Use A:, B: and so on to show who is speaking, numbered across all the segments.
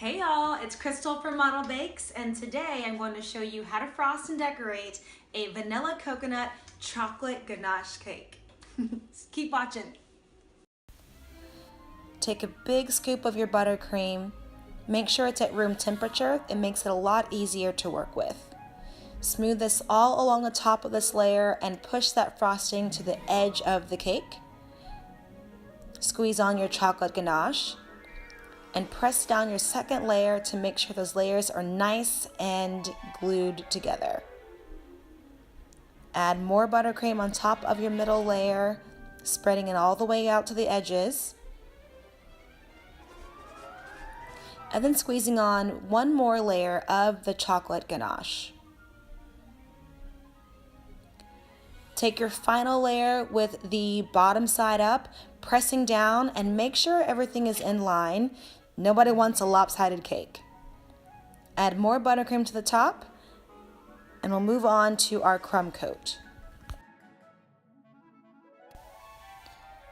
A: Hey y'all, it's Crystal from Model Bakes, and today I'm going to show you how to frost and decorate a vanilla coconut chocolate ganache cake. Keep watching.
B: Take a big scoop of your buttercream. Make sure it's at room temperature. It makes it a lot easier to work with. Smooth this all along the top of this layer and push that frosting to the edge of the cake. Squeeze on your chocolate ganache and press down your second layer to make sure those layers are nice and glued together. Add more buttercream on top of your middle layer, spreading it all the way out to the edges. And then squeezing on one more layer of the chocolate ganache. Take your final layer with the bottom side up, pressing down, and make sure everything is in line. Nobody wants a lopsided cake. Add more buttercream to the top, and we'll move on to our crumb coat.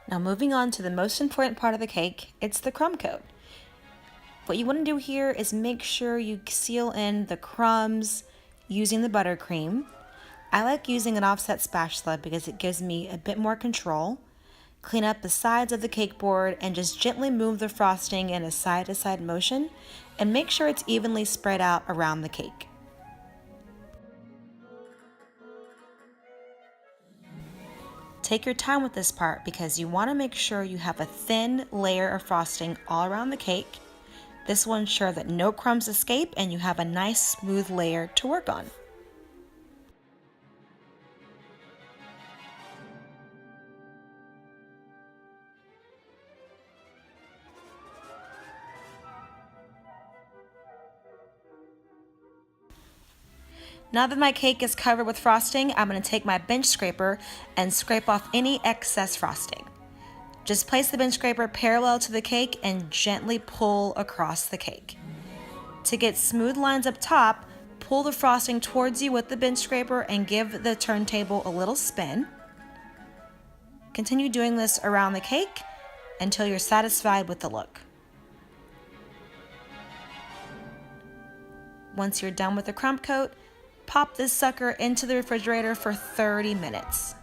B: Now moving on to the most important part of the cake, it's the crumb coat. What you want to do here is make sure you seal in the crumbs using the buttercream. I like using an offset spatula because it gives me a bit more control. Clean up the sides of the cake board and just gently move the frosting in a side-to-side motion and make sure it's evenly spread out around the cake. Take your time with this part because you want to make sure you have a thin layer of frosting all around the cake. This will ensure that no crumbs escape and you have a nice smooth layer to work on. Now that my cake is covered with frosting, I'm going to take my bench scraper and scrape off any excess frosting. Just place the bench scraper parallel to the cake and gently pull across the cake. To get smooth lines up top, pull the frosting towards you with the bench scraper and give the turntable a little spin. Continue doing this around the cake until you're satisfied with the look. Once you're done with the crumb coat, pop this sucker into the refrigerator for 30 minutes.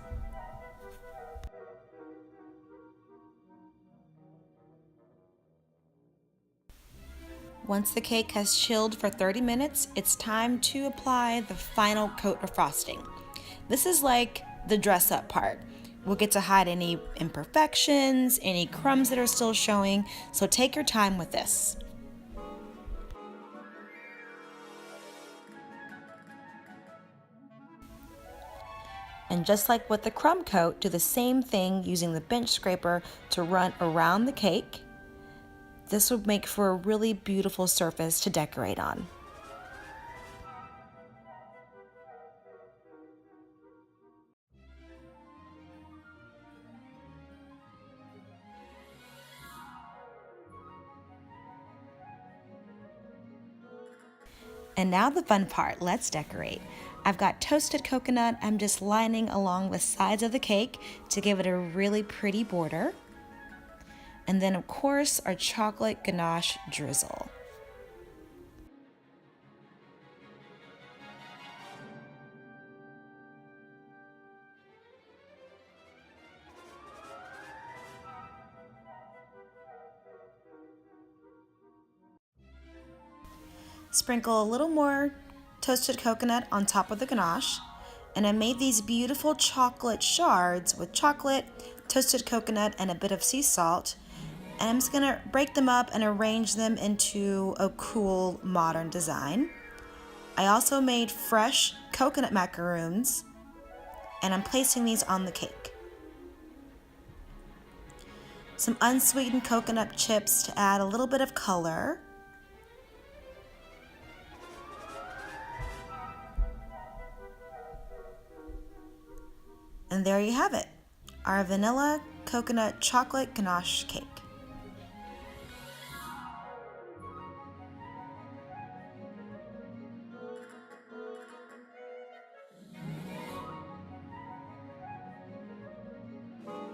B: Once the cake has chilled for 30 minutes, it's time to apply the final coat of frosting. This is like the dress up part. We'll get to hide any imperfections, any crumbs that are still showing, so take your time with this. And just like with the crumb coat, do the same thing using the bench scraper to run around the cake. This would make for a really beautiful surface to decorate on. And now the fun part, let's decorate. I've got toasted coconut. I'm just lining along the sides of the cake to give it a really pretty border. And then of course our chocolate ganache drizzle. Sprinkle a little more toasted coconut on top of the ganache, and I made these beautiful chocolate shards with chocolate, toasted coconut, and a bit of sea salt. And I'm just gonna break them up and arrange them into a cool modern design. I also made fresh coconut macaroons, and I'm placing these on the cake. Some unsweetened coconut chips to add a little bit of color. And there you have it, our vanilla coconut chocolate ganache cake.